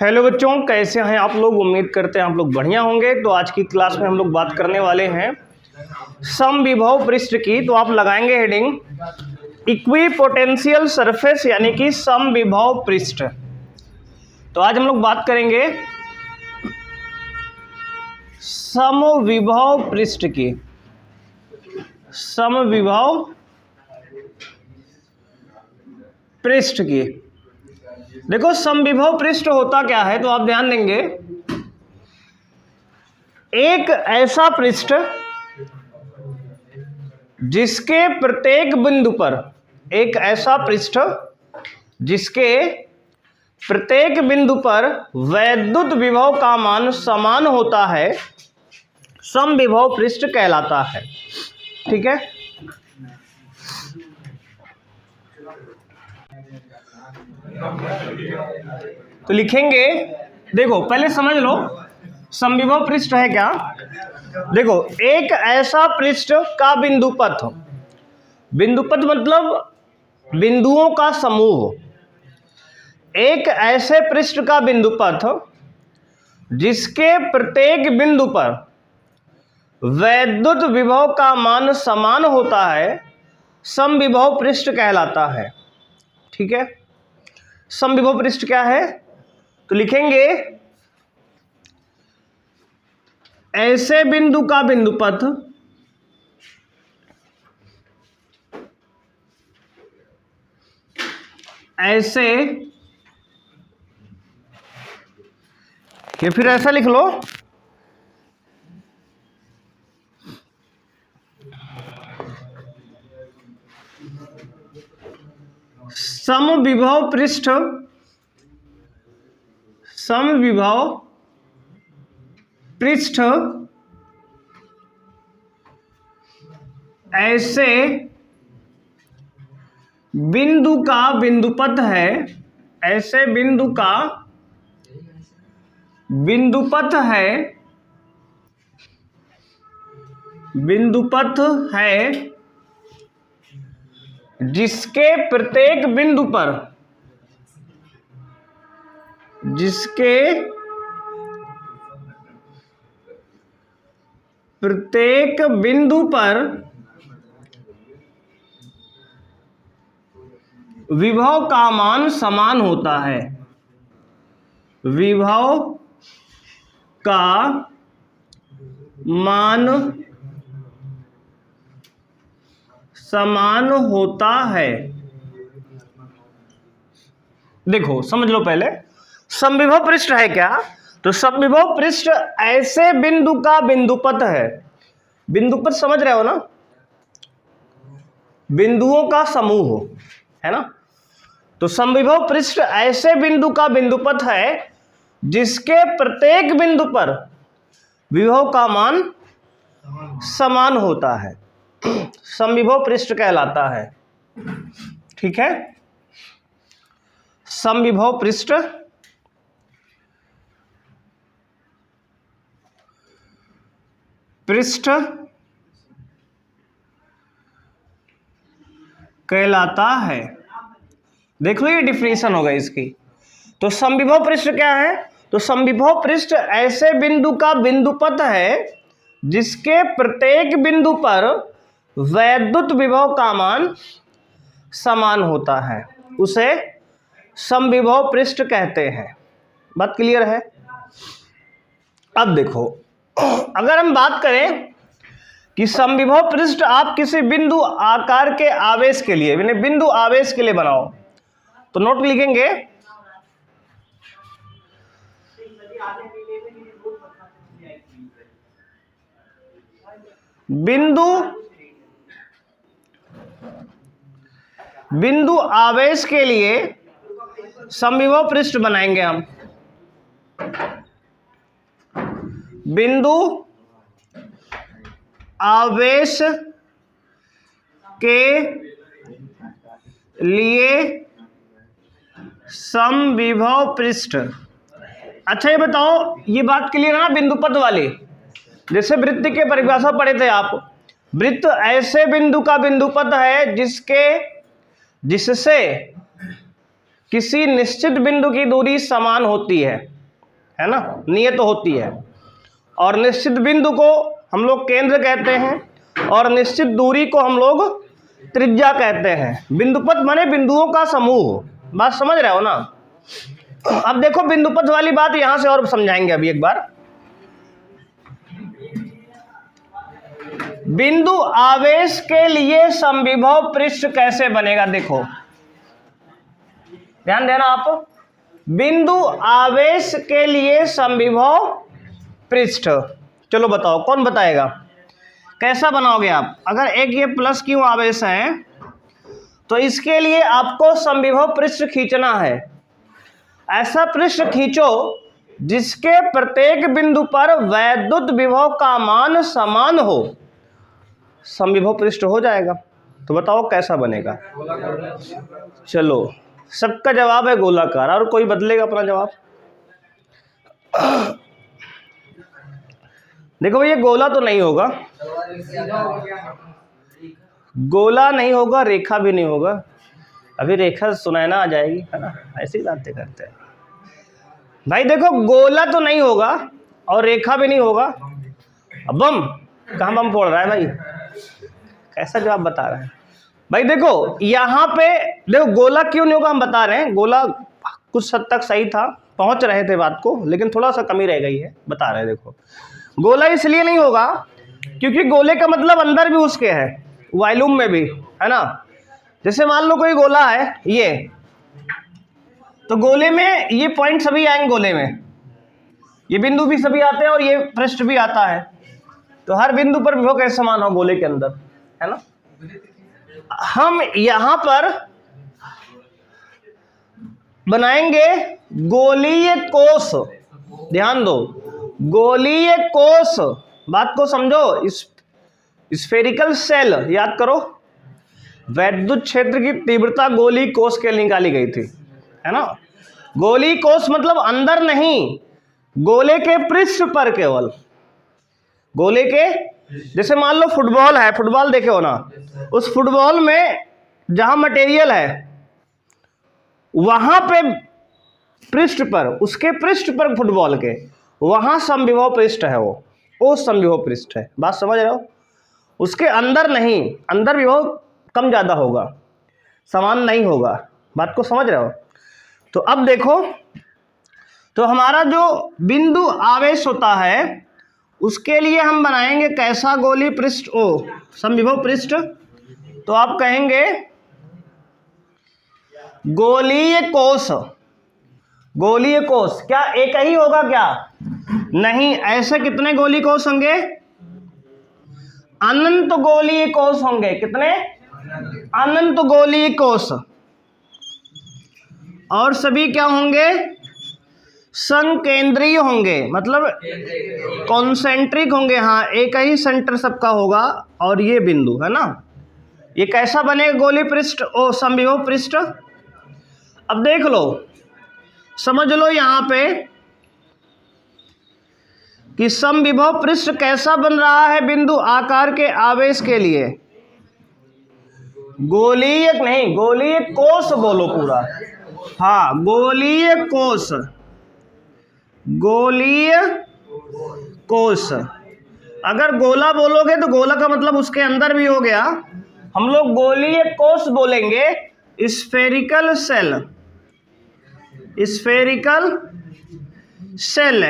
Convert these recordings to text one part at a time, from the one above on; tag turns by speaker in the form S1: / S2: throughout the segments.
S1: Hello बच्चों, कैसे हैं आप लोग। उम्मीद करते हैं आप लोग बढ़िया होंगे। तो आज की क्लास में हम लोग बात करने वाले हैं समविभव पृष्ठ की। तो आप लगाएंगे हेडिंग इक्विपोटेंशियल सरफेस यानी कि समविभव पृष्ठ। तो आज हम लोग बात करेंगे समविभव पृष्ठ की। समविभव पृष्ठ की देखो, समविभव पृष्ठ होता क्या है तो आप ध्यान देंगे, एक ऐसा पृष्ठ जिसके प्रत्येक बिंदु पर, एक ऐसा पृष्ठ जिसके प्रत्येक बिंदु पर वैद्युत विभव का मान समान होता है, समविभव पृष्ठ कहलाता है। ठीक है, तो लिखेंगे, देखो पहले समझ लो समविभव पृष्ठ है क्या। देखो, एक ऐसा पृष्ठ का बिंदुपथ, बिंदुपथ मतलब बिंदुओं का समूह, एक ऐसे पृष्ठ का बिंदुपथ जिसके प्रत्येक बिंदु पर वैद्युत विभव का मान समान होता है, समविभव पृष्ठ कहलाता है। ठीक है, समविभव पृष्ठ क्या है तो लिखेंगे ऐसे बिंदु का बिंदुपथ ऐसे, या फिर ऐसा लिख लो, समविभव पृष्ठ, समविभव पृष्ठ ऐसे बिंदु का बिंदुपथ है, ऐसे बिंदु का बिंदुपथ है, बिंदुपथ है जिसके प्रत्येक बिंदु पर, जिसके प्रत्येक बिंदु पर विभव का मान समान होता है, विभव का मान समान होता है। देखो समझ लो, पहले समविभव पृष्ठ है क्या, तो समविभव पृष्ठ ऐसे बिंदु का बिंदुपथ है। बिंदुपथ समझ रहे हो ना, बिंदुओं का समूह है ना। तो समविभव पृष्ठ ऐसे बिंदु का बिंदुपथ है जिसके प्रत्येक बिंदु पर विभव का मान समान होता है, समविभव पृष्ठ कहलाता है। ठीक है, समविभव पृष्ठ पृष्ठ कहलाता है। देख लो, ये डिफिनेशन होगा इसकी। तो समविभव पृष्ठ क्या है, तो समविभव पृष्ठ ऐसे बिंदु का बिंदुपथ है जिसके प्रत्येक बिंदु पर वैद्युत विभव का मान समान होता है, उसे समविभव पृष्ठ कहते हैं। बात क्लियर है। अब देखो, अगर हम बात करें कि समविभव पृष्ठ आप किसी बिंदु आकार के आवेश के लिए, यानी बिंदु आवेश के लिए बनाओ, तो नोट लिखेंगे बिंदु आवेश के लिए समविभव पृष्ठ बनाएंगे हम। बिंदु आवेश के लिए समविभव पृष्ठ। अच्छा ये बताओ, ये बात क्लियर है ना बिंदुपथ वाली। जैसे वृत्त के परिभाषा पढ़े थे आप, वृत्त ऐसे बिंदु का बिंदुपथ है जिससे किसी निश्चित बिंदु की दूरी समान होती है ना, नियत होती है, और निश्चित बिंदु को हम लोग केंद्र कहते हैं और निश्चित दूरी को हम लोग त्रिज्या कहते हैं। बिंदुपथ माने बिंदुओं का समूह। बात समझ रहे हो ना? अब देखो बिंदुपथ वाली बात यहां से और समझाएंगे अभी एक बार। बिंदु आवेश के लिए समविभव पृष्ठ कैसे बनेगा? देखो ध्यान देना आप। बिंदु आवेश के लिए समविभव पृष्ठ, चलो बताओ कौन बताएगा? कैसा बनाओगे आप? अगर एक ये प्लस क्यू आवेश है तो इसके लिए आपको समविभव पृष्ठ खींचना है। ऐसा पृष्ठ खींचो जिसके प्रत्येक बिंदु पर वैद्युत विभव का मान समान हो, समविभव पृष्ठ हो जाएगा। तो बताओ कैसा बनेगा? चलो सबका जवाब है गोलाकार, और कोई बदलेगा अपना जवाब? देखो भैया गोला तो नहीं होगा, गोला नहीं होगा, रेखा भी नहीं होगा। अभी रेखा सुनैना आ जाएगी, है ना, ऐसी बातें करते हैं भाई। देखो गोला तो नहीं होगा और रेखा भी नहीं होगा। अब बम कहाँ बम फोड़ रहा है भाई? कैसा जवाब बता रहे हैं भाई? देखो यहाँ पे देखो गोला क्यों नहीं होगा हम बता रहे हैं। गोला कुछ हद तक सही था, पहुंच रहे थे बात को, लेकिन थोड़ा सा कमी रह गई है, बता रहे हैं। देखो गोला इसलिए नहीं होगा क्योंकि गोले का मतलब अंदर भी उसके है, वॉल्यूम में भी, है ना। जैसे मान लो कोई गोला है ये, तो गोले में ये पॉइंट सभी आएंगे, गोले में ये बिंदु भी सभी आते हैं और ये पृष्ठ भी आता है। तो हर बिंदु पर विभव कैसे समान हो गोले के अंदर, है ना। हम यहां पर बनाएंगे गोलीय कोष। ध्यान दो, गोलीय कोष, बात को समझो। स्फेरिकल सेल याद करो, वैद्युत क्षेत्र की तीव्रता गोली कोष के लिए निकाली गई थी, है ना। गोली कोष मतलब अंदर नहीं, गोले के पृष्ठ पर केवल, गोले के। जैसे मान लो फुटबॉल है, फुटबॉल देखे हो ना, उस फुटबॉल में जहां मटेरियल है वहां पे पृष्ठ पर, उसके पृष्ठ पर फुटबॉल के, वहां समविभव पृष्ठ है, वो समविभव पृष्ठ है। बात समझ रहे हो? उसके अंदर नहीं, अंदर विभव कम ज्यादा होगा, समान नहीं होगा। बात को समझ रहे हो? तो अब देखो, तो हमारा जो बिंदु आवेश होता है उसके लिए हम बनाएंगे कैसा गोलीय पृष्ठ? समविभव पृष्ठ। तो आप कहेंगे गोलीय कोष। गोलीय कोष क्या एक ही होगा क्या? नहीं, ऐसे कितने गोलीय कोष होंगे? अनंत गोलीय कोष होंगे। कितने? अनंत गोलीय कोष। और सभी क्या होंगे? संकेंद्रीय होंगे, मतलब कॉन्सेंट्रिक होंगे। हाँ, एक ही सेंटर सबका होगा और ये बिंदु, है ना। ये कैसा बनेगा गोलीय पृष्ठ? समविभव पृष्ठ। अब देख लो, समझ लो यहां पे कि समविभव पृष्ठ कैसा बन रहा है बिंदु आकार के आवेश के लिए। गोलीय नहीं, गोलीय कोष बोलो पूरा। हाँ, गोलीय कोष, गोलीय कोष। अगर गोला बोलोगे तो गोला का मतलब उसके अंदर भी हो गया, हम लोग गोलीय कोष बोलेंगे। स्फेरिकल सेल, स्फेरिकल सेल,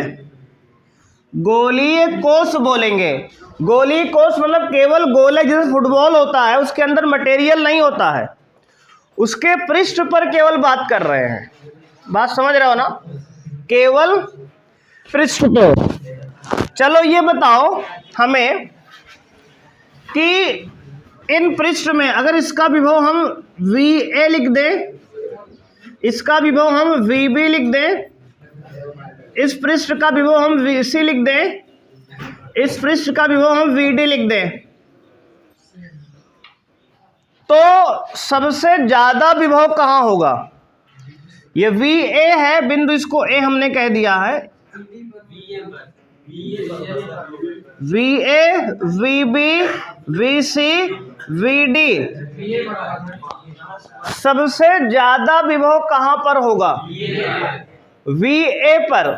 S1: गोलीय कोष बोलेंगे। गोलीय कोष मतलब केवल गोले, जैसे फुटबॉल होता है उसके अंदर मटेरियल नहीं होता है, उसके पृष्ठ पर केवल बात कर रहे हैं। बात समझ रहे हो ना? केवल पृष्ठ पर। चलो ये बताओ हमें कि इन पृष्ठ में अगर इसका विभव हम VA लिख दें, इसका विभव हम VB लिख दें, इस पृष्ठ का विभव हम VC लिख दें, इस पृष्ठ का विभव हम VD लिख दें, तो सबसे ज्यादा विभव कहां होगा? ये VA है बिंदु, इसको A हमने कह दिया है। VA, VB, VC, VD, सबसे ज्यादा विभव कहां पर होगा? VA पर,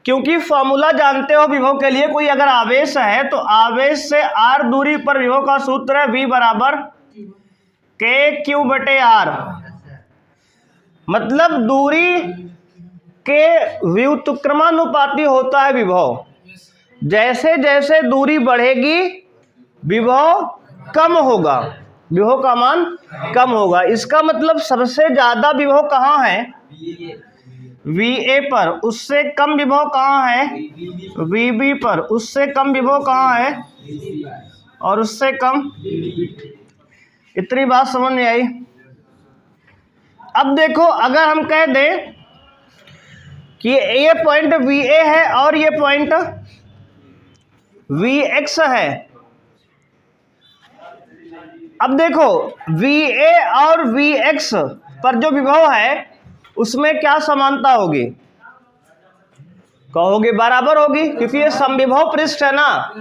S1: क्योंकि फॉर्मूला जानते हो विभव के लिए, कोई अगर आवेश है तो आवेश से r दूरी पर विभव का सूत्र है V बराबर KQ/R। मतलब दूरी के व्युत्क्रमानुपाती होता है विभव। जैसे जैसे दूरी बढ़ेगी विभव कम होगा, विभव का मान कम होगा। इसका मतलब सबसे ज्यादा विभव कहाँ है? VA पर। उससे कम विभव कहाँ है? VB पर। उससे कम विभव कहाँ है? और उससे कम। इतनी बात समझ में आई? अब देखो, अगर हम कह दें कि ये पॉइंट VA है और ये पॉइंट VX है। अब देखो, VA और VX पर जो विभव है उसमें क्या समानता होगी? कहोगे बराबर होगी, क्योंकि ये समविभव पृष्ठ है ना।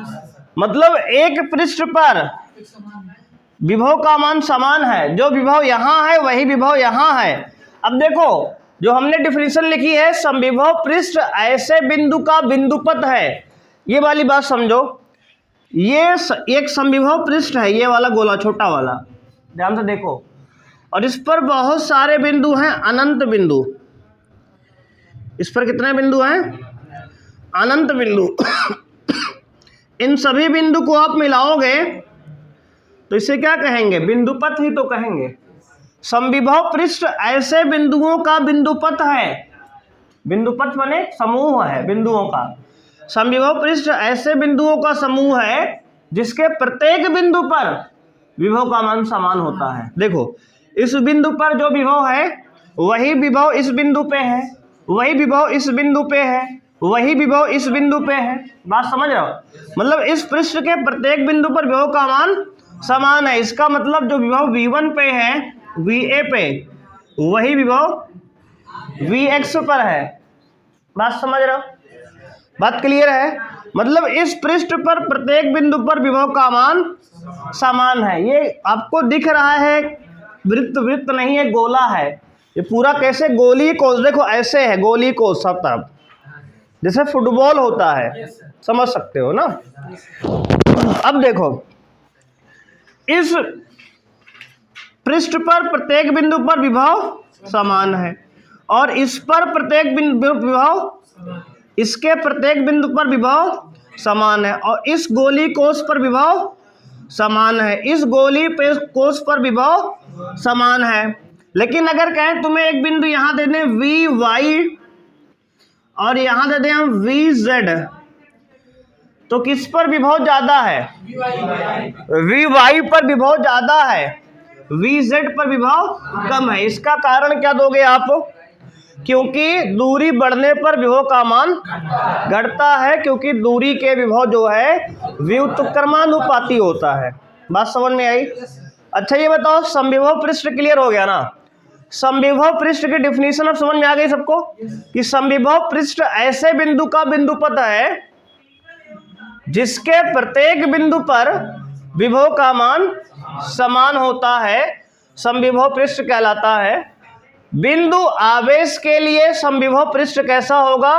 S1: मतलब एक पृष्ठ पर विभव का मान समान है। जो विभव यहाँ है वही विभव यहाँ है। अब देखो, जो हमने डिफिनीशन लिखी है, समविभव पृष्ठ ऐसे बिंदु का बिंदुपथ है। ये वाली बात समझो। ये एक समविभव पृष्ठ है, ये वाला गोला छोटा वाला, ध्यान से देखो, और इस पर बहुत सारे बिंदु हैं, अनंत बिंदु। इस पर कितने बिंदु हैं? अनंत बिंदु। इन सभी बिंदु को आप मिलाओगे तो इसे क्या कहेंगे? बिंदुपथ ही तो कहेंगे। समविभव पृष्ठ ऐसे बिंदुओं का बिंदुपथ है। बिंदुपथ माने समूह है बिंदुओं का। समविभव पृष्ठ ऐसे बिंदुओं का समूह है जिसके प्रत्येक बिंदु पर विभव का मान समान होता है। देखो, इस बिंदु पर जो विभव है वही विभव इस बिंदु पे है, वही विभव इस बिंदु पे है, वही विभव इस बिंदु पे है। बात समझ रहे हो? मतलब इस पृष्ठ के प्रत्येक बिंदु पर विभव का मान समान है। इसका मतलब जो विभव V1 पे है, VA पे, वही विभव VX पर है। बात समझ रहे हो? बात क्लियर है? मतलब इस पृष्ठ पर प्रत्येक बिंदु पर विभव का मान समान है। ये आपको दिख रहा है वृत्त, वृत्त नहीं है, गोला है। ये पूरा कैसे गोली कोस, देखो ऐसे है गोली कोस सब तरफ, जैसे फुटबॉल होता है, समझ सकते हो ना। अब देखो, इस पृष्ठ पर प्रत्येक बिंदु पर विभव समान है और इस पर प्रत्येक बिंदु विभव, इसके प्रत्येक बिंदु पर विभव समान है और इस गोली कोस पर विभव समान है, इस गोली पे कोस पर विभव समान है। लेकिन अगर कहें तुम्हें एक बिंदु यहां दे दें VY और यहां दे दें हम VZ, तो किस पर विभव ज्यादा है? VY पर विभव ज्यादा है, VZ पर विभव कम है। इसका कारण क्या दोगे आप? क्योंकि दूरी बढ़ने पर विभव का मान घटता है, क्योंकि दूरी के विभव जो है व्युत्क्रमानुपाती होता है। बात समझ में आई? अच्छा ये बताओ, समविभव पृष्ठ क्लियर हो गया ना? समविभव पृष्ठ की डिफिनीशन अब समझ में आ गई सबको कि समविभव पृष्ठ ऐसे बिंदु का बिंदुपथ है जिसके प्रत्येक बिंदु पर विभव का मान समान होता है, समविभव पृष्ठ कहलाता है। बिंदु आवेश के लिए समविभव पृष्ठ कैसा होगा?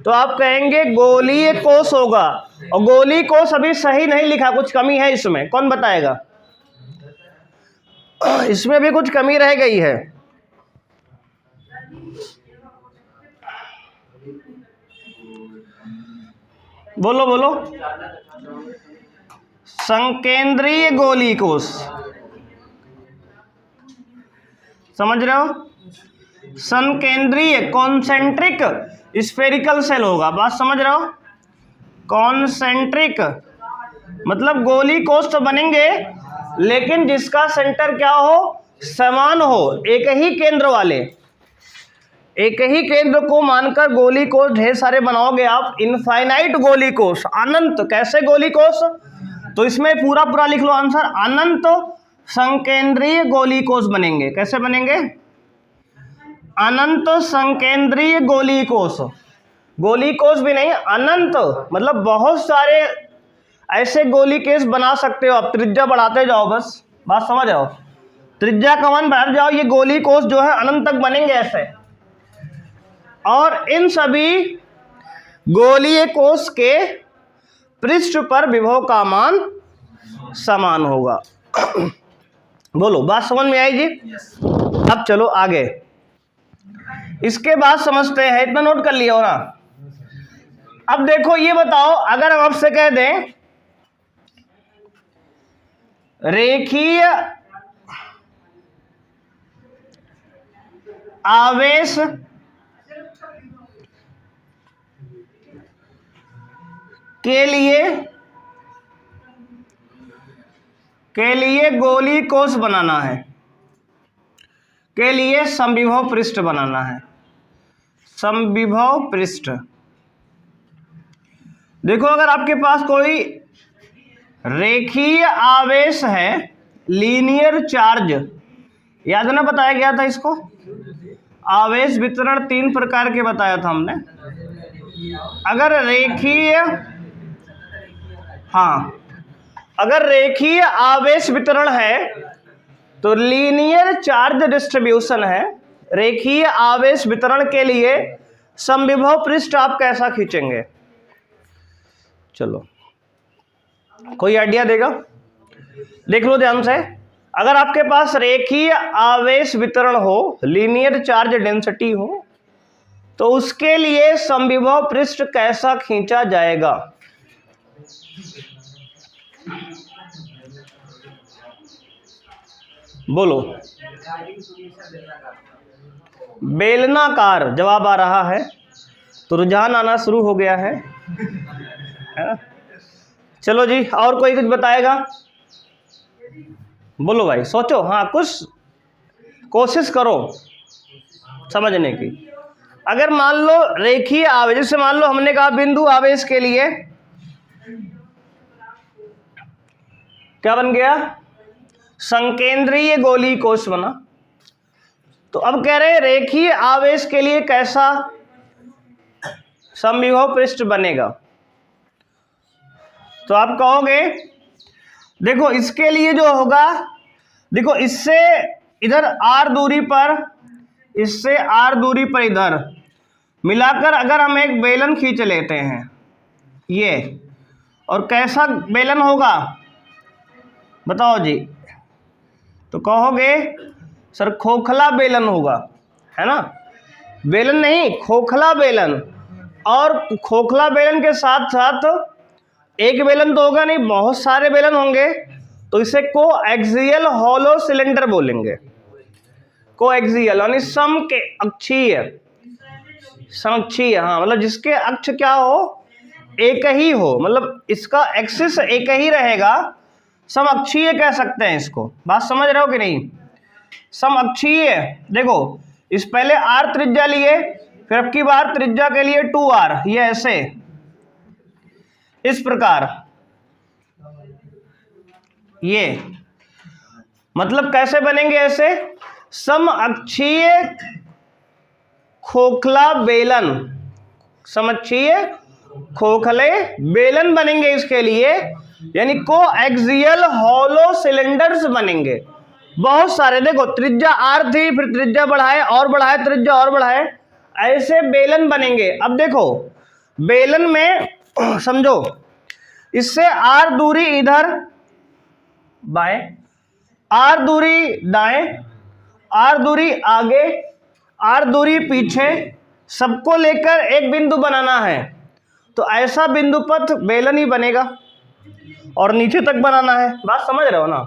S1: तो आप कहेंगे गोलीय कोश होगा। और गोलीय कोश अभी सही नहीं लिखा, कुछ कमी है इसमें, कौन बताएगा? इसमें भी कुछ कमी रह गई है। बोलो बोलो। संकेंद्रीय गोलीय कोश, समझ रहे हो? संकेंद्रीय कॉन्सेंट्रिक स्फेरिकल सेल होगा। बात समझ रहे हो? कॉन्सेंट्रिक मतलब गोलीय कोश तो बनेंगे लेकिन जिसका सेंटर क्या हो? समान हो, एक ही केंद्र वाले, एक ही केंद्र को मानकर गोलीय कोश ढेर सारे बनाओगे आप। इनफाइनाइट गोलीय कोश, अनंत। कैसे गोलीय कोश? तो इसमें पूरा पूरा लिख लो आंसर, अनंत संकेंद्रीय गोलीय कोश बनेंगे। कैसे बनेंगे? अनंत संकेंद्रीय गोलीय कोश। गोलीय कोश भी नहीं, अनंत मतलब बहुत सारे ऐसे गोलीय कोश बना सकते हो आप, त्रिज्या बढ़ाते जाओ बस। बात समझ आओ? त्रिज्या का मान बढ़ जाओ, ये गोली कोष जो है अनंत तक बनेंगे ऐसे, और इन सभी गोलीय कोष के पृष्ठ पर विभव का मान समान होगा। बोलो, बात समझ में आई जी? अब चलो आगे, इसके बाद समझते हैं, इतना नोट कर लिया हो ना। अब देखो ये बताओ, अगर हम आपसे कह दें रेखीय आवेश के लिए गोली कोष बनाना है, के लिए समविभव पृष्ठ बनाना है, समविभव पृष्ठ। देखो अगर आपके पास कोई रेखीय आवेश है, लीनियर चार्ज, याद ना बताया गया था इसको, आवेश वितरण 3 प्रकार के बताया था हमने। अगर रेखीय, हाँ, अगर रेखीय आवेश वितरण है तो लीनियर चार्ज डिस्ट्रीब्यूशन है। रेखीय आवेश वितरण के लिए समविभव पृष्ठ आप कैसा खींचेंगे? चलो कोई आइडिया देगा? देख लो ध्यान से, अगर आपके पास रेखीय आवेश वितरण हो, लीनियर चार्ज डेंसिटी हो, तो उसके लिए समविभव पृष्ठ कैसा खींचा जाएगा? बोलो। बेलनाकार जवाब आ रहा है, तो रुझान आना शुरू हो गया है। चलो जी, और कोई कुछ बताएगा? बोलो भाई, सोचो, हाँ कुछ कोशिश करो समझने की। अगर मान लो रेखीय आवेश, जैसे मान लो हमने कहा बिंदु आवेश के लिए क्या बन गया? संकेंद्रीय गोली कोष बना। तो अब कह रहे हैं रेखीय आवेश के लिए कैसा समविभव पृष्ठ बनेगा? तो आप कहोगे देखो इसके लिए जो होगा, देखो इससे इधर r दूरी पर, इससे r दूरी पर इधर मिलाकर अगर हम एक बेलन खींच लेते हैं ये, और कैसा बेलन होगा बताओ जी? तो कहोगे सर खोखला बेलन होगा, है ना? बेलन नहीं, खोखला बेलन। और खोखला बेलन के साथ साथ एक बेलन तो होगा नहीं, बहुत सारे बेलन होंगे, तो इसे कोएक्सियल हॉलो सिलेंडर बोलेंगे। कोएक्सियल यानी सम के अक्षीय, समअक्षीय, हाँ मतलब जिसके अक्ष क्या हो, एक ही हो, मतलब इसका एक्सिस एक ही रहेगा, समअक्षीय कह सकते हैं इसको। बात समझ रहे हो कि नहीं? समअक्षीय। देखो इस पहले r त्रिज्या लिए, फिर अब की बार त्रिज्या के लिए 2r, ये ऐसे इस प्रकार, ये मतलब कैसे बनेंगे ऐसे? समअक्षीय खोखला बेलन, समअक्षीय खोखले बेलन बनेंगे इसके लिए, यानी कोएक्सियल हॉलो सिलेंडर्स बनेंगे बहुत सारे। देखो त्रिज्या r थी, फिर त्रिज्या बढ़ाए और बढ़ाए, त्रिज्या और बढ़ाए, ऐसे बेलन बनेंगे। अब देखो बेलन में समझो, इससे r दूरी इधर बाएं, r दूरी दाएं, r दूरी आगे, r दूरी पीछे, सबको लेकर एक बिंदु बनाना है। तो ऐसा बिंदु पथ बेलन ही बनेगा और नीचे तक बनाना है। बात समझ रहे हो ना?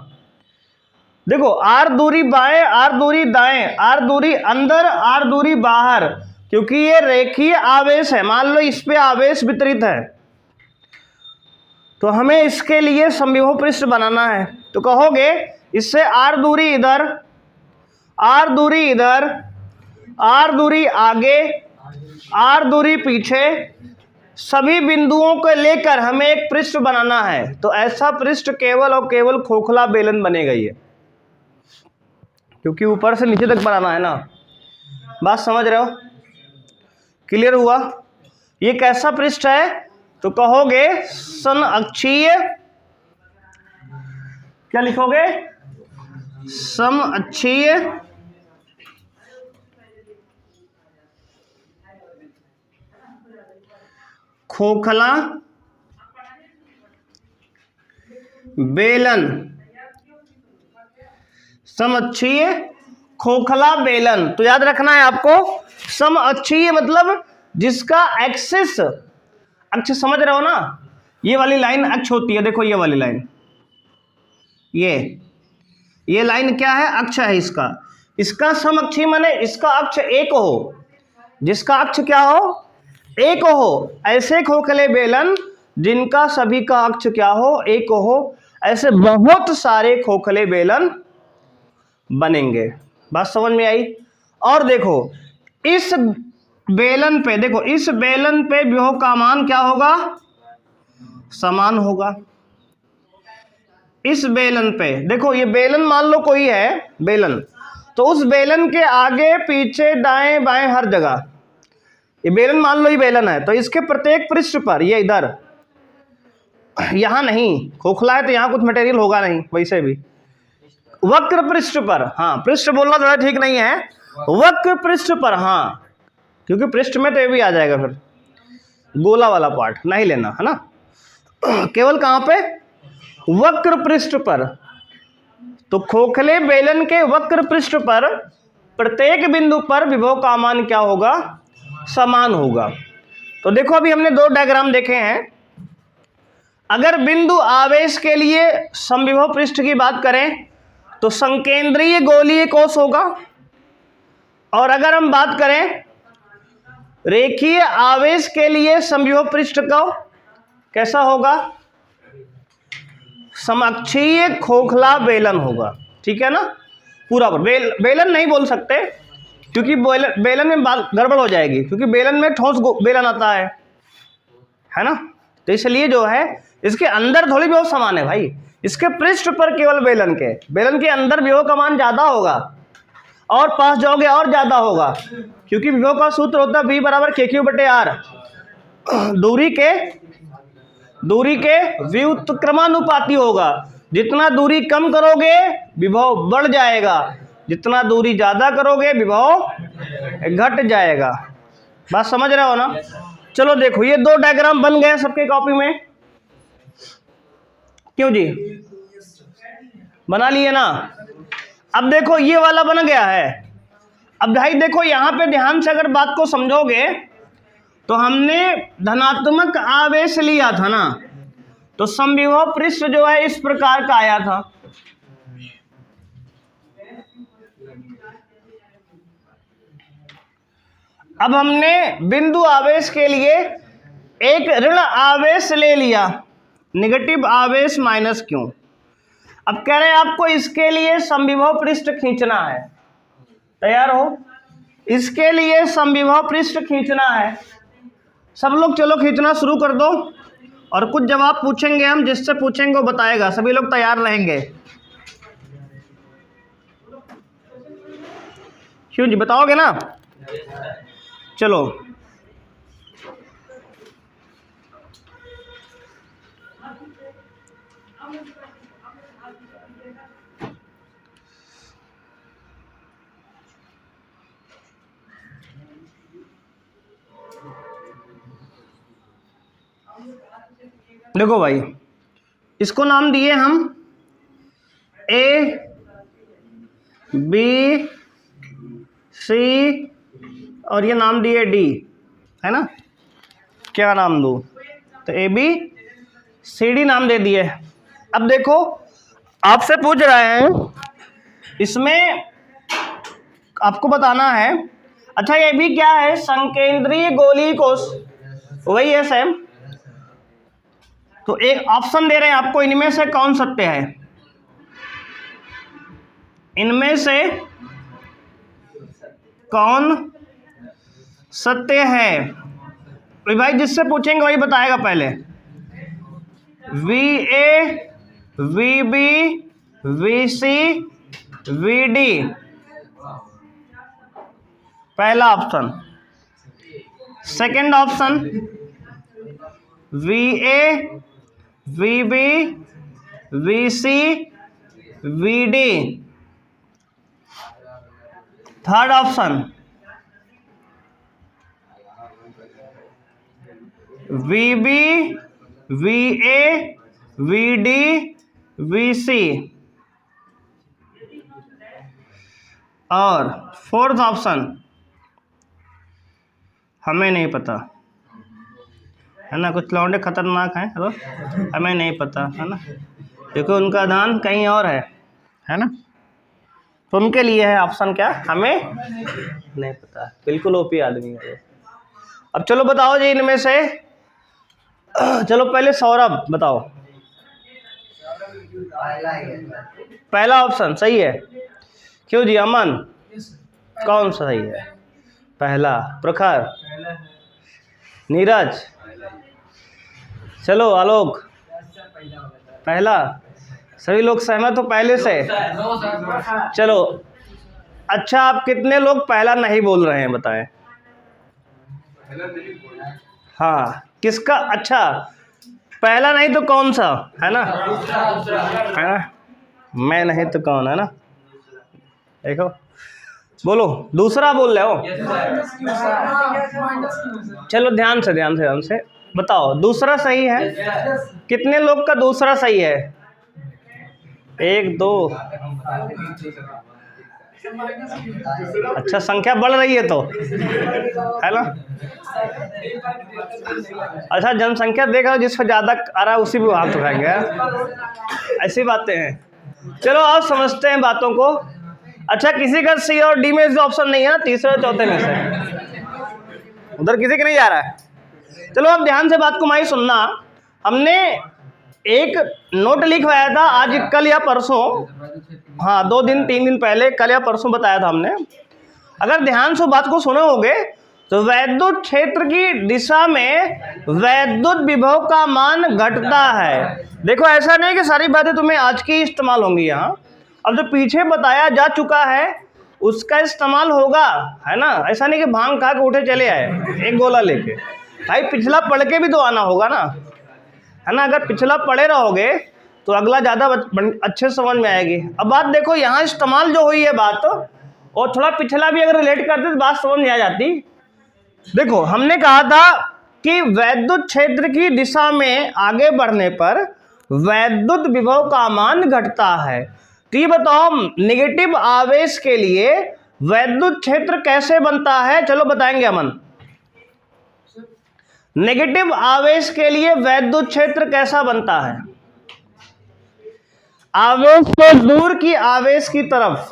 S1: देखो r दूरी बाएं, r दूरी दाएं, r दूरी अंदर, r दूरी बाहर, क्योंकि ये रेखीय आवेश है। मान लो इस पे आवेश वितरित है, तो हमें इसके लिए समविभव पृष्ठ बनाना है। तो कहोगे इससे r दूरी इधर, r दूरी इधर, r दूरी आगे, r दूरी पीछे, सभी बिंदुओं को लेकर हमें एक पृष्ठ बनाना है। तो ऐसा पृष्ठ केवल और केवल खोखला बेलन बनेगा ये, क्योंकि ऊपर से नीचे तक बनाना है ना। बात समझ रहे हो? क्लियर हुआ? ये कैसा पृष्ठ है? तो कहोगे समअक्षीय, क्या लिखोगे? समअक्षीय खोखला बेलन, समअक्षीय खोखला बेलन। तो याद रखना है आपको, समअक्षीय मतलब जिसका एक्सिस, अक्ष समझ रहे हो ना, ये वाली लाइन अक्ष होती है, देखो ये वाली लाइन, ये लाइन क्या है, अक्ष है इसका। इसका समअक्षीय माने इसका अक्ष एक हो, जिसका अक्ष क्या हो, एक हो। ऐसे खोखले बेलन जिनका सभी का अक्ष क्या हो, एक हो, ऐसे बहुत सारे खोखले बेलन बनेंगे। बात समझ में आई। और देखो इस बेलन पे, देखो इस बेलन पे विभव का मान क्या होगा, समान होगा। इस बेलन पे देखो, ये बेलन मान लो कोई है बेलन, तो उस बेलन के आगे पीछे दाएं बाएं हर जगह, ये बेलन मान लो ये बेलन है, तो इसके प्रत्येक पृष्ठ पर, ये इधर, यहां नहीं, खोखला है तो यहां कुछ मटेरियल होगा नहीं, वैसे भी वक्र पृष्ठ पर, हाँ पृष्ठ बोलना थोड़ा ठीक नहीं है, वक्र पृष्ठ पर, हाँ क्योंकि पृष्ठ में तो ये भी आ जाएगा, फिर गोला वाला पार्ट नहीं लेना है ना, केवल कहां पे, वक्र पृष्ठ पर। तो खोखले बेलन के वक्र पृष्ठ पर प्रत्येक बिंदु पर विभव का मान क्या होगा, समान होगा। तो देखो अभी हमने दो डायग्राम देखे हैं। अगर बिंदु आवेश के लिए समविभव पृष्ठ की बात करें तो संकेंद्रीय गोलीय कोश होगा, और अगर हम बात करें रेखीय आवेश के लिए समविभव पृष्ठ का कैसा होगा, समअक्षीय खोखला बेलन होगा। ठीक है ना, पूरा बेलन नहीं बोल सकते क्योंकि बेलन में गड़बड़ हो जाएगी, क्योंकि बेलन में ठोस बेलन आता है ना, तो इसलिए जो है इसके अंदर थोड़ी विभव समान है भाई, इसके पृष्ठ पर केवल बेलन के अंदर विभव का मान ज्यादा होगा, और पास जाओगे और ज्यादा होगा, क्योंकि विभव का सूत्र होता है V बराबर KQ/R, दूरी के व्युत्क्रमानुपाती होगा। जितना दूरी कम करोगे विभव बढ़ जाएगा, जितना दूरी ज्यादा करोगे विभव घट जाएगा। बात समझ रहे हो ना। चलो देखो ये दो डायग्राम बन गए सबके कॉपी में, क्यों जी, बना लिए ना। अब देखो ये वाला बन गया है। अब भाई देखो यहां पे ध्यान से अगर बात को समझोगे तो हमने धनात्मक आवेश लिया था ना, तो समविभव पृष्ठ जो है इस प्रकार का आया था। अब हमने बिंदु आवेश के लिए एक ऋण आवेश ले लिया, नेगेटिव आवेश माइनस क्यों। अब कह रहे हैं आपको इसके लिए समविभव पृष्ठ खींचना है, तैयार हो, इसके लिए समविभव पृष्ठ खींचना है। सब लोग चलो खींचना शुरू कर दो, और कुछ जवाब पूछेंगे हम, जिससे पूछेंगे वो बताएगा, सभी लोग तैयार रहेंगे। क्यों जी, बताओगे ना। चलो देखो भाई, इसको नाम दिए हम A B C और ये नाम दिए D, है ना। क्या नाम दूं, तो ABCD नाम दे दिए। अब देखो आपसे पूछ रहे हैं, इसमें आपको बताना है, अच्छा ये भी क्या है, संकेंद्रीय गोलीय कोश, वही है सेम। तो एक ऑप्शन दे रहे हैं आपको, इनमें से कौन सत्य है, इनमें से कौन सत्य है। भाई जिससे पूछेंगे वही बताएगा पहले। VA VB VC VD, पहला option. Second option VA VB VC VD, third option VB, VA, VD, VC। और फोर्थ ऑप्शन हमें नहीं पता, है ना, कुछ लौंडे खतरनाक हैं, हेलो, हमें नहीं पता, है ना, क्योंकि उनका ध्यान कहीं और है ना। तो उनके लिए है ऑप्शन क्या, हमें नहीं पता, बिल्कुल ओपी आदमी है। अब चलो बताओ जी इनमें से, चलो पहले सौरभ बताओ। पहला ऑप्शन सही है, क्यों जी? अमन कौन सा सही है? पहला। प्रखर, नीरज, चलो आलोक पहला। सभी लोग सहमत हो पहले से? चलो अच्छा, आप कितने लोग पहला नहीं बोल रहे हैं बताएं? हाँ, किसका? अच्छा, पहला नहीं तो कौन सा, है ना, है ना, मैं नहीं तो कौन, है ना। देखो बोलो, दूसरा बोल रहे हो? चलो ध्यान से बताओ, दूसरा सही है? कितने लोग का दूसरा सही है? 1 2। अच्छा, संख्या बढ़ रही है तो, है ना। अच्छा, जनसंख्या देख रहा हूँ, जिसको ज्यादा आ रहा है उसी पे हाथ उठाएंगे, ऐसी बातें हैं। चलो आप समझते हैं बातों को। अच्छा, किसी का सी और डी में ऑप्शन नहीं है ना, तीसरे चौथे में से उधर किसी का नहीं जा रहा है। चलो अब ध्यान से बात को माई सुनना। हमने एक नोट लिखवाया था आज, कल या परसों, हाँ 2 दिन 3 दिन पहले, कल या परसों बताया था हमने। अगर ध्यान से बात को सुने होगे तो वैद्युत क्षेत्र की दिशा में वैद्युत विभव का मान घटता है। देखो ऐसा नहीं कि सारी बातें तुम्हें आज की इस्तेमाल होंगी यहाँ, अब जो पीछे बताया जा चुका है उसका इस्तेमाल होगा, है ना। ऐसा नहीं कि भांग खा के उठे चले आए एक गोला लेके, भाई पिछला पढ़ के भी तो आना होगा ना, है ना। अगर पिछला पढ़े रहोगे तो अगला ज़्यादा अच्छे समझ में आएगी। अब बात देखो, यहाँ इस्तेमाल जो हुई है बात, और थोड़ा पिछला भी अगर रिलेट करते तो बात समझ में आ जाती। देखो हमने कहा था कि वैद्युत क्षेत्र की दिशा में आगे बढ़ने पर वैद्युत विभव का मान घटता है। तो ये बताओ, नेगेटिव आवेश के लिए वैद्युत क्षेत्र कैसे बनता है? चलो बताएंगे अमन। नेगेटिव आवेश के लिए वैद्युत क्षेत्र कैसा बनता है? आवेश को दूर की आवेश की तरफ,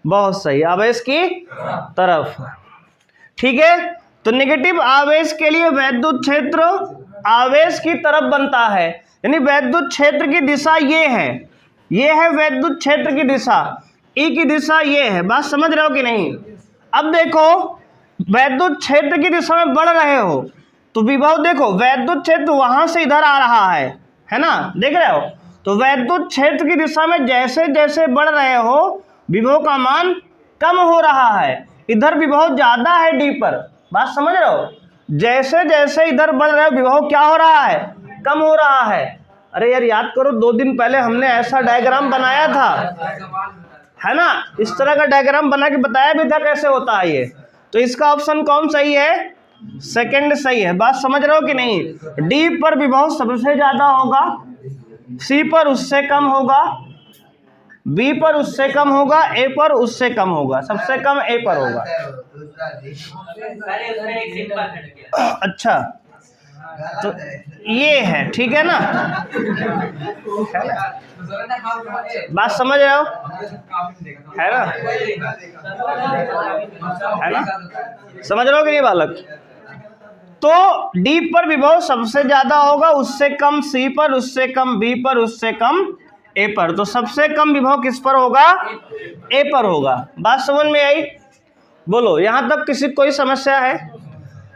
S1: बहुत सही, आवेश की तरफ, ठीक है। तो नेगेटिव आवेश के लिए वैद्युत क्षेत्र आवेश की तरफ बनता है, यानी वैद्युत क्षेत्र की दिशा ये है वैद्युत क्षेत्र की दिशा, ई की दिशा ये है। बात समझ रहे हो कि नहीं? अब देखो, वैद्युत क्षेत्र की दिशा में बढ़ रहे हो तो विभव देखो, वैद्युत क्षेत्र वहां से इधर आ रहा है ना, देख रहे हो। तो वैद्युत क्षेत्र की दिशा में जैसे जैसे बढ़ रहे हो विभव का मान कम हो रहा है, इधर विभव ज्यादा है डी पर। बात समझ रहे हो? जैसे जैसे इधर बढ़ रहे हो विभव क्या हो रहा है? कम हो रहा है। अरे यार याद करो, 2 दिन पहले हमने ऐसा डायग्राम बनाया था, है ना, इस तरह का डायग्राम बना के बताया भी था कैसे होता है ये। तो इसका ऑप्शन कौन सही है? सेकंड सही है। बात समझ रहे हो कि नहीं? डी पर विभव सबसे ज्यादा होगा, सी पर उससे कम होगा, बी पर उससे कम होगा, ए पर उससे कम होगा, सबसे कम ए पर होगा। अच्छा, तो ये है, ठीक है ना, बात समझ रहे हो, है ना, है ना, समझ रहे हो कि नहीं बालक? तो डी पर विभव सबसे ज्यादा होगा, उससे कम सी पर, उससे कम बी पर, उससे कम ए पर। तो सबसे कम विभव किस पर होगा? ए पर होगा। बात समझ में आई? बोलो, यहां तक किसी कोई समस्या है?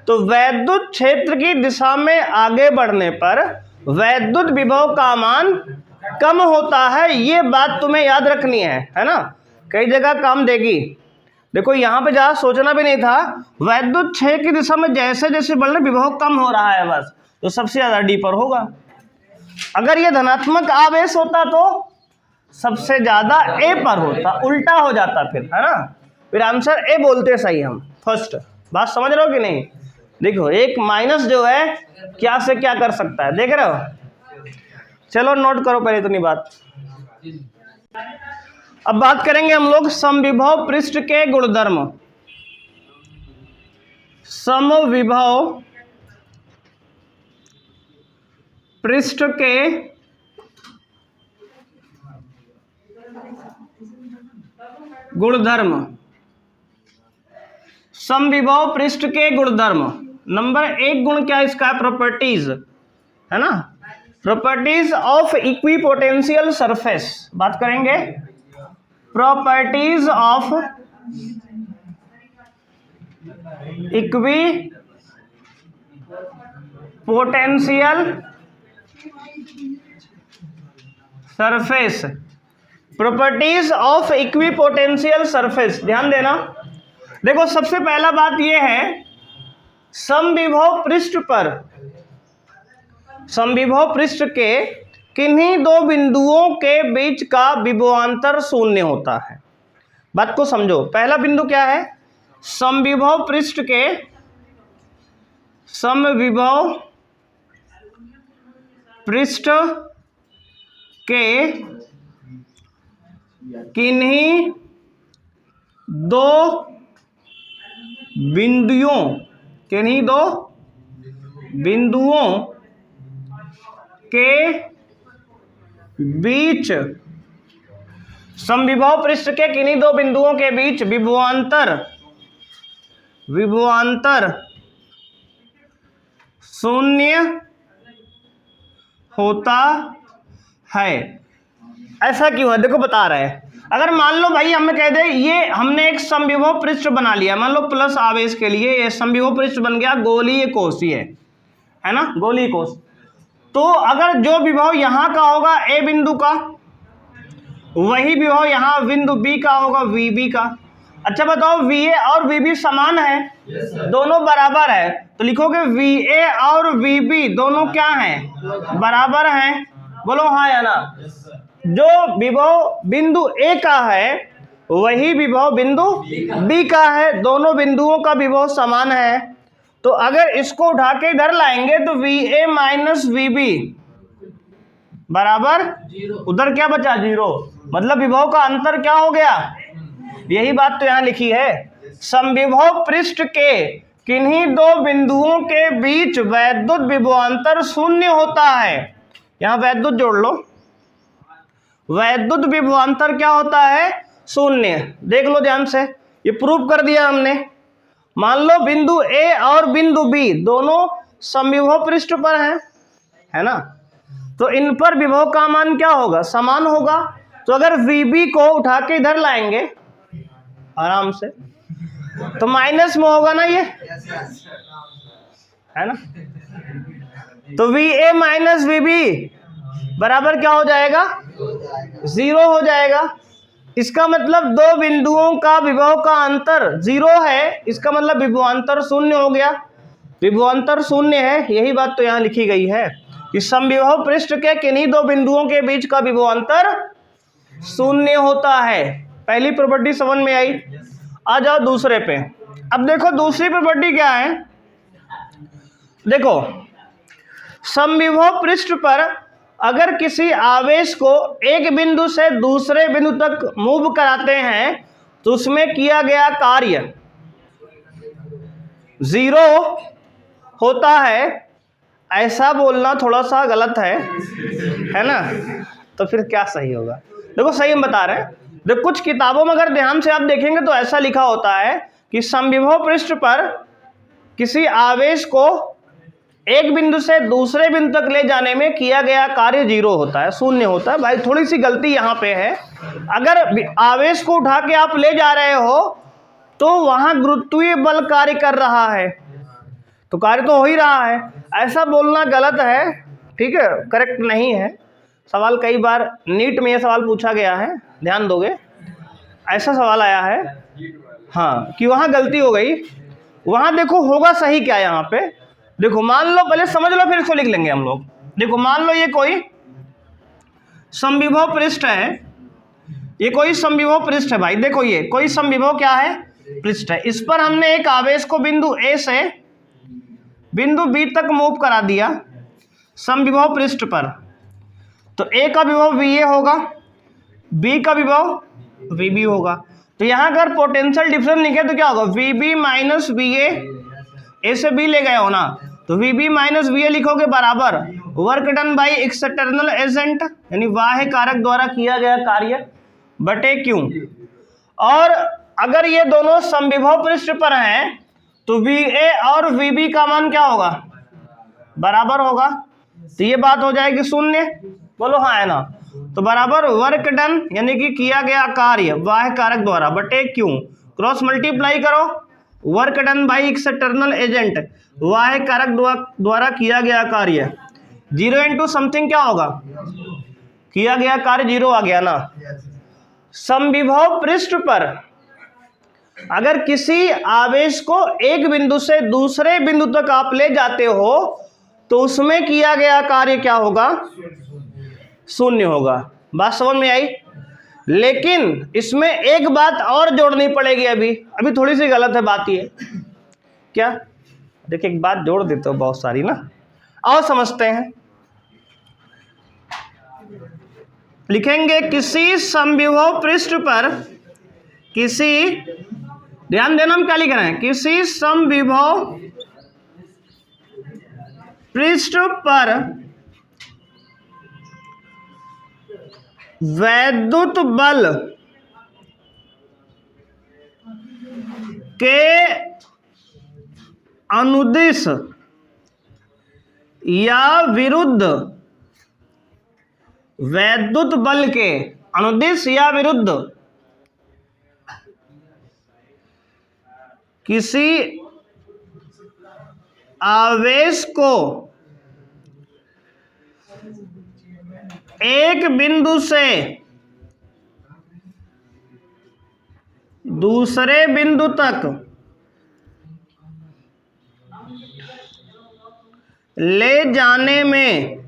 S1: तो वैद्युत क्षेत्र की दिशा में आगे बढ़ने पर वैद्युत विभव का मान कम होता है, ये बात तुम्हें याद रखनी है ना, कई जगह काम देगी। देखो यहाँ पे ज्यादा सोचना भी नहीं था, वैद्युत क्षेत्र की दिशा में जैसे जैसे बढ़ने विभव कम हो रहा है बस, तो सबसे ज्यादा डी पर होगा। अगर ये धनात्मक आवेश होता तो सबसे ज्यादा ए पर होता, उल्टा हो जाता फिर, है ना। फिर आंसर ए बोलते सही हम फर्स्ट। बात समझ रहे हो कि नहीं? देखो एक माइनस जो है क्या से क्या कर सकता है, देख रहे हो? चलो नोट करो पहले इतनी बात। अब बात करेंगे हम लोग समविभव पृष्ठ के गुणधर्म। समविभव पृष्ठ के गुणधर्म। समविभव पृष्ठ के गुणधर्म। नंबर 1 गुण क्या इसका? प्रॉपर्टीज, है ना? प्रॉपर्टीज ऑफ इक्विपोटेंशियल सरफेस बात करेंगे। Properties of equipotential surface. Properties of equipotential surface, ध्यान देना। देखो सबसे पहला बात यह है, समविभव पृष्ठ पर, समविभव पृष्ठ के किन्हीं दो बिंदुओं के बीच का विभवांतर शून्य होता है। बात को समझो। पहला बिंदु क्या है? समविभव पृष्ठ के, समविभव पृष्ठ के किन्हीं दो बिंदुओं, किन्हीं दो बिंदुओं के बीच, समविभव पृष्ठ के किन्हीं दो बिंदुओं के बीच विभवांतर, विभवांतर शून्य होता है। ऐसा क्यों है? देखो बता रहे हैं। अगर मान लो भाई हमें कह दे ये हमने एक समविभव पृष्ठ बना लिया, मान लो प्लस आवेश के लिए ये समविभव पृष्ठ बन गया गोलीय कोषीय, है ना? गोलीय कोष। तो अगर जो विभव यहाँ का होगा ए बिंदु का, वही विभव यहाँ बिंदु बी का होगा वी बी का। अच्छा बताओ वी ए और वी बी समान है? दोनों बराबर है। तो लिखोगे वी ए और वी बी दोनों क्या हैं? बराबर हैं। बोलो हाँ या ना? जो विभव बिंदु ए का है वही विभव बिंदु बी का है, दोनों बिंदुओं का विभव समान है। तो अगर इसको उठा के इधर लाएंगे तो V A minus V B बराबर उधर क्या बचा? 0। मतलब विभव का अंतर क्या हो गया? यही बात तो यहाँ लिखी है। समविभव पृष्ठ के किन्हीं दो बिंदुओं के बीच वैद्युत विभवांतर शून्य होता है। यहाँ वैद्युत जोड़ लो। वैद्युत विभवांतर क्या होता है? शून्य। देख लो ध्यान से, ये प्रूव कर दिया हमने। मान लो बिंदु ए और बिंदु बी दोनों समविभव पृष्ठ पर हैं, है ना? तो इन पर विभव का मान क्या होगा? समान होगा। तो अगर VB को उठा के इधर लाएंगे आराम से तो माइनस में होगा ना, ये है ना? तो VA माइनस VB बराबर क्या हो जाएगा? 0 हो जाएगा। इसका मतलब दो बिंदुओं का विभव का अंतर 0 है, इसका मतलब विभवांतर शून्य हो गया। विभवांतर शून्य है, यही बात तो यहाँ लिखी गई है कि समविभव पृष्ठ के किन्हीं दो बिंदुओं के बीच का विभवांतर शून्य होता है। पहली प्रॉपर्टी समझ में आई। आ जाओ दूसरे पे। अब देखो दूसरी प्रॉपर्टी क्या है। देखो समविभव पृष्ठ पर अगर किसी आवेश को एक बिंदु से दूसरे बिंदु तक मूव कराते हैं तो उसमें किया गया कार्य 0 होता है। ऐसा बोलना थोड़ा सा गलत है ना? तो फिर क्या सही होगा? देखो सही हम बता रहे हैं। देखो कुछ किताबों में अगर ध्यान से आप देखेंगे तो ऐसा लिखा होता है कि समविभव पृष्ठ पर किसी आवेश को एक बिंदु से दूसरे बिंदु तक ले जाने में किया गया कार्य 0 होता है, शून्य होता है। भाई थोड़ी सी गलती यहाँ पे है। अगर आवेश को उठा के आप ले जा रहे हो तो वहां गुरुत्वीय बल कार्य कर रहा है, तो कार्य तो हो ही रहा है। ऐसा बोलना गलत है, ठीक है, करेक्ट नहीं है। सवाल कई बार नीट में यह सवाल पूछा गया है, ध्यान दोगे, ऐसा सवाल आया है हाँ कि वहाँ गलती हो गई। वहाँ देखो होगा सही क्या यहाँ पे। देखो मान लो, पहले समझ लो फिर इसको लिख लेंगे हम लोग। देखो मान लो ये कोई समविभव पृष्ठ है, ये कोई समविभव पृष्ठ है भाई, देखो ये कोई समविभव क्या है, पृष्ठ है। इस पर हमने एक आवेश को बिंदु ए से बिंदु बी तक मूव करा दिया समविभव पृष्ठ पर, तो ए का विभव वी ए होगा, बी का विभव वी बी होगा। तो यहाँ अगर पोटेंशियल डिफरेंस लिखे तो क्या होगा, V B minus V A से बी ले गए हो ना, तो V B minus V A लिखोगे बराबर work done by external agent यानी बाह्य कारक द्वारा किया गया कार्य बटे क्यू। और अगर ये दोनों समविभव पृष्ठ पर हैं तो वी ए और वी बी का मान क्या होगा, बराबर होगा, तो ये बात हो जाएगी शून्य, बोलो हाँ है ना। तो बराबर वर्क डन यानी कि किया गया कार्य बाह्य कारक द्वारा बटे क्यू, क्रॉस मल्टीप्लाई करो work done by external agent बाह्य कारक द्वारा किया गया कार्य, 0 इंटू समथिंग क्या होगा, किया गया कार्य 0 आ गया ना। समविभव पृष्ठ पर अगर किसी आवेश को एक बिंदु से दूसरे बिंदु तक आप ले जाते हो तो उसमें किया गया कार्य क्या होगा, शून्य होगा। बात समझ में आई? लेकिन इसमें एक बात और जोड़नी पड़ेगी, अभी थोड़ी सी गलत है बात ये, क्या देखिए एक बात जोड़ देते हो बहुत सारी ना, आओ समझते हैं। लिखेंगे किसी समविभव पृष्ठ पर, किसी, ध्यान देना हम क्या लिख रहे हैं, किसी समविभव पृष्ठ पर वैद्युत बल के अनुदिश या विरुद्ध, वैद्युत बल के अनुदिश या विरुद्ध किसी आवेश को एक बिंदु से दूसरे बिंदु तक ले जाने में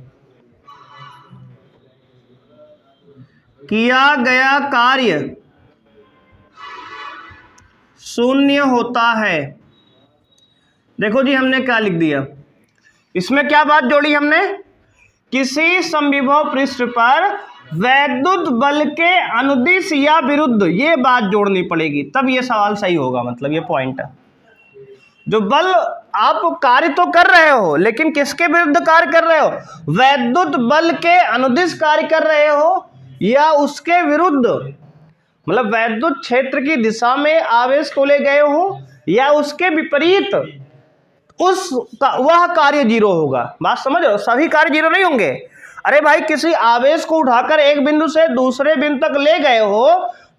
S1: किया गया कार्य शून्य होता है। देखो जी हमने क्या लिख दिया, इसमें क्या बात जोड़ी हमने, किसी समविभव पृष्ठ पर वैद्युत बल के अनुदिश या विरुद्ध, ये बात जोड़नी पड़ेगी तब ये सवाल सही होगा। मतलब ये पॉइंट है, जो बल आप कार्य तो कर रहे हो लेकिन किसके विरुद्ध कार्य कर रहे हो, वैद्युत बल के अनुदिश कार्य कर रहे हो या उसके विरुद्ध, मतलब वैद्युत क्षेत्र की दिशा में आवेश को ले गए हो या उसके विपरीत, वह कार्य 0 होगा। बात समझ रहे हो, सभी कार्य 0 नहीं होंगे। अरे भाई किसी आवेश को उठाकर एक बिंदु से दूसरे बिंदु तक ले गए हो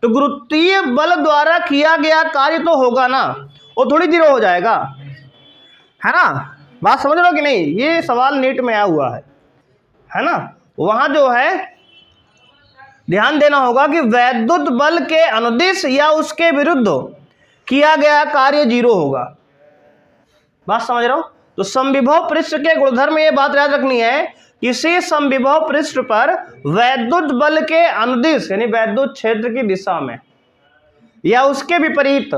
S1: तो गुरुत्वीय बल द्वारा किया गया कार्य तो होगा ना, वो थोड़ी 0 हो जाएगा, है ना। बात समझ रहे हो कि नहीं, ये सवाल नीट में आया हुआ है ना। वहां जो है ध्यान देना होगा कि वैद्युत बल के अनुदिश या उसके विरुद्ध किया गया कार्य 0 होगा। बात समझ रहे हो। तो समविभव पृष्ठ के गुणधर्म ये बात याद रखनी है, किसी समविभव पृष्ठ पर वैद्युत बल के अनुदिश यानी वैद्युत क्षेत्र की दिशा में या उसके विपरीत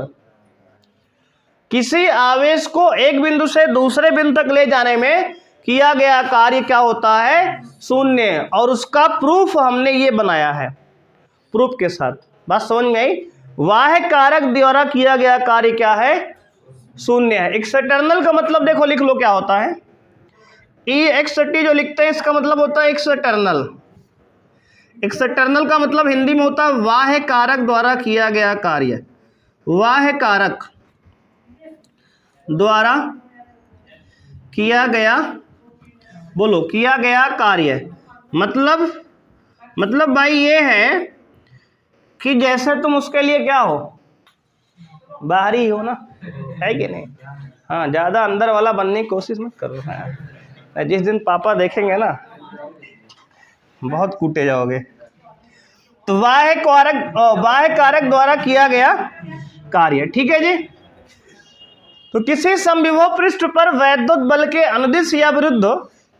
S1: किसी आवेश को एक बिंदु से दूसरे बिंदु तक ले जाने में किया गया कार्य क्या होता है, शून्य। और उसका प्रूफ हमने ये बनाया है प्रूफ के साथ। बात समझ में आई। बाह्य कारक द्वारा किया गया कार्य क्या है, शून्य है। एक्सटर्नल का मतलब देखो लिख लो क्या होता है, ई एक्स टी जो लिखते हैं इसका मतलब होता है एक्सटर्नल। एक्सटर्नल का मतलब हिंदी में होता है बाह्य कारक द्वारा किया गया कार्य, बाह्य कारक द्वारा किया गया, बोलो किया गया कार्य। मतलब भाई ये है कि जैसे तुम उसके लिए क्या हो, बाहरी हो ना, है कि नहीं। हाँ, ज़्यादा अंदर वाला बनने की कोशिश मत करो। हाँ, जिस दिन पापा देखेंगे ना बहुत कूटे जाओगे। तो बाह्य कारक द्वारा किया गया कार्य, ठीक है जी। तो किसी समविभव पृष्ठ पर वैद्युत बल के अनुदिश या विरुद्ध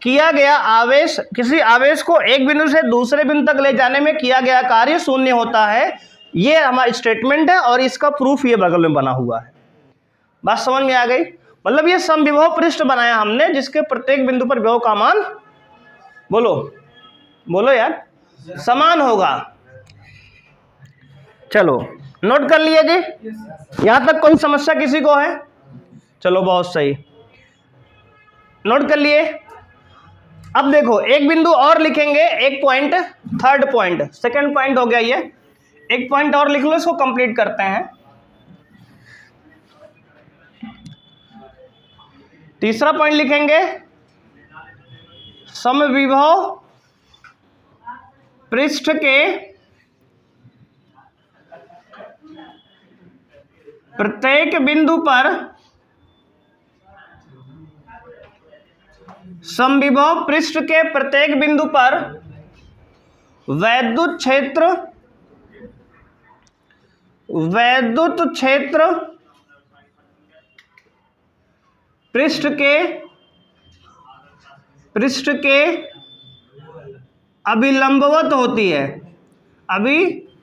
S1: किया गया आवेश, किसी आवेश को एक बिंदु से दूसरे बिंदु तक ले जाने में किया गया कार्य शून्य होता है। ये हमारा स्टेटमेंट है और इसका प्रूफ ये बगल में बना हुआ है। बात समझ में आ गई? मतलब ये समविभव पृष्ठ बनाया हमने जिसके प्रत्येक बिंदु पर विभव का मान, बोलो बोलो यार, समान होगा। चलो नोट कर लिए जी, यहां तक कोई समस्या किसी को है? चलो बहुत सही, नोट कर लिए। अब देखो एक बिंदु और लिखेंगे, एक point, third point, second point हो गया ये, एक पॉइंट और लिख लो, इसको कंप्लीट करते हैं। तीसरा पॉइंट लिखेंगे, समविभव पृष्ठ के प्रत्येक बिंदु पर समविभव पृष्ठ के प्रत्येक बिंदु पर वैद्युत क्षेत्र पृष्ठ के अभिलंबवत होती है, अभिलंबवत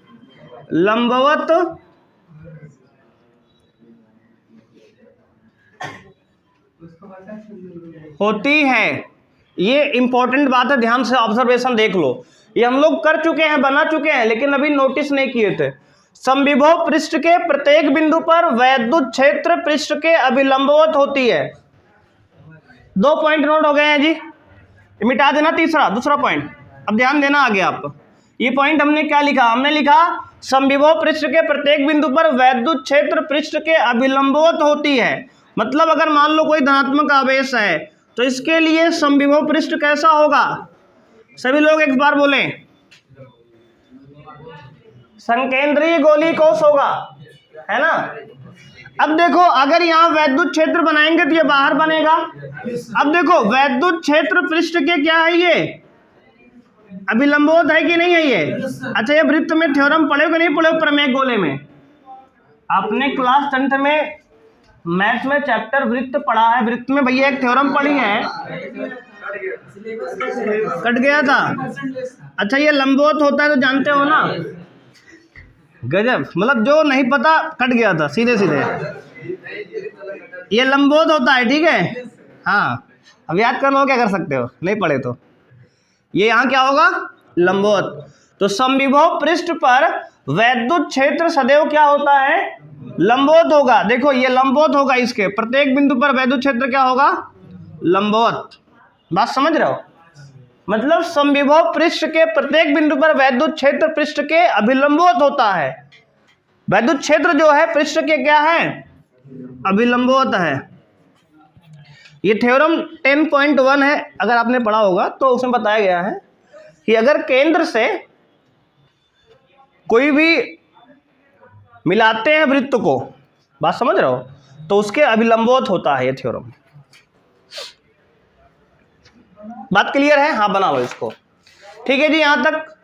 S1: होती है। ये इंपॉर्टेंट बात है, ध्यान से ऑब्जर्वेशन देख लो। ये हम लोग कर चुके हैं, बना चुके हैं, लेकिन अभी नोटिस नहीं किए थे। समविभव पृष्ठ के प्रत्येक बिंदु पर वैद्युत क्षेत्र पृष्ठ के अभिलंबवत होती है। 2 पॉइंट नोट हो गए हैं जी, मिटा देना दूसरा पॉइंट। अब ध्यान देना आगे आप, ये पॉइंट हमने क्या लिखा? हमने लिखा समविभव पृष्ठ के प्रत्येक बिंदु पर वैद्युत क्षेत्र पृष्ठ के अभिलंबवत होती है। मतलब अगर मान लो कोई धनात्मक आवेश है तो इसके लिए समविभव पृष्ठ कैसा होगा? सभी लोग एक बार बोलें, संकेंद्रीय गोलीय कोश होगा, है ना। अब देखो अगर यहाँ वैद्युत क्षेत्र बनाएंगे तो ये बाहर बनेगा। अब देखो वैद्युत क्षेत्र पृष्ठ के क्या है, ये अभिलंबवत है कि नहीं है ये? अच्छा, ये वृत्त में थ्योरम पढ़े कि नहीं पढ़े? प्रमेय गोले में आपने क्लास 10th में मैथ में चैप्टर वृत्त पढ़ा है। वृत्त में भैया एक थ्योरम पढ़ी है, कट गया था। अच्छा, ये लंबवत होता है तो जानते हो ना? गजब, मतलब जो नहीं पता कट गया था सीधे सीधे। ये लंबवत होता है, ठीक है। हाँ, अब याद कर लो, क्या कर सकते हो, नहीं पढ़े तो। ये यहाँ क्या होगा? लंबवत। तो समविभव पृष्ठ पर वैद्युत क्षेत्र सदैव क्या होता है? लंबवत होगा। देखो ये लंबवत होगा, इसके प्रत्येक बिंदु पर वैद्युत क्षेत्र क्या होगा? लंबवत। बात समझ रहे हो? मतलब समविभव पृष्ठ के प्रत्येक बिंदु पर वैद्युत क्षेत्र पृष्ठ के अभिलंबवत होता है। वैद्युत क्षेत्र जो है पृष्ठ के क्या है? अभिलंबवत है। ये थ्योरम 10.1 है, अगर आपने पढ़ा होगा तो उसमें बताया गया है कि अगर केंद्र से कोई भी मिलाते हैं वृत्त को, बात समझ रहे हो, तो उसके अभिलंबवत होता है ये थ्योरम। बात क्लियर है? हाँ, बना लो इसको, ठीक है जी। यहां तक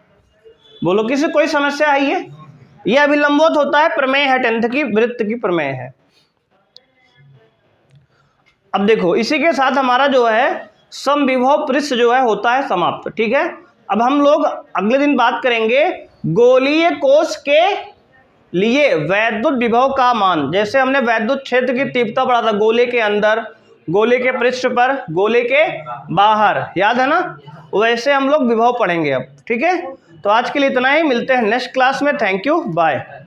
S1: बोलो, किसी कोई समस्या है? ये अभिलंबवत होता है, प्रमेय है 10th की, वृत्त की प्रमेय है। अब देखो इसी के साथ हमारा जो है समविभव पृष्ठ जो है होता है समाप्त, ठीक है। अब हम लोग अगले दिन बात करेंगे गोलीय कोश के लिए वैद्युत विभव का मान। जैसे हमने वैद्युत क्षेत्र की तीव्रता पढ़ा था, गोले के अंदर, गोले के पृष्ठ पर, गोले के बाहर, याद है ना? वैसे हम लोग विभव पढ़ेंगे अब, ठीक है। तो आज के लिए इतना ही, मिलते हैं नेक्स्ट क्लास में। Thank you, bye.